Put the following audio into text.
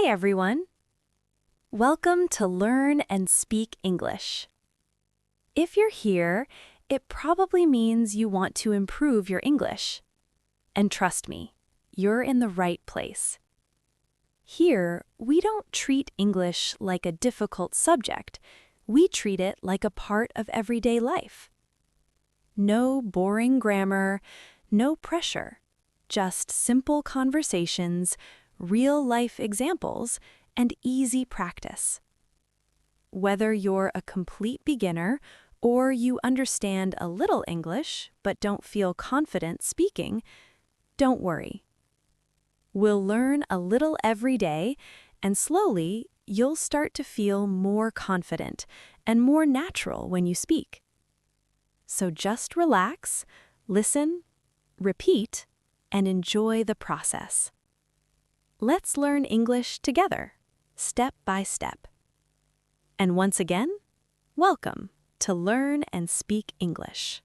Hey everyone! Welcome to Learn and Speak English. If you're here, it probably means you want to improve your English. And trust me, you're in the right place. Here, we don't treat English like a difficult subject. We treat it like a part of everyday life. No boring grammar, no pressure. Just simple conversations, real-life examples, and easy practice. Whether you're a complete beginner or you understand a little English but don't feel confident speaking, don't worry. We'll learn a little every day, and slowly you'll start to feel more confident and more natural when you speak. So just relax, listen, repeat, and enjoy the process. Let's learn English together, step by step. And once again, welcome to Learn and Speak English.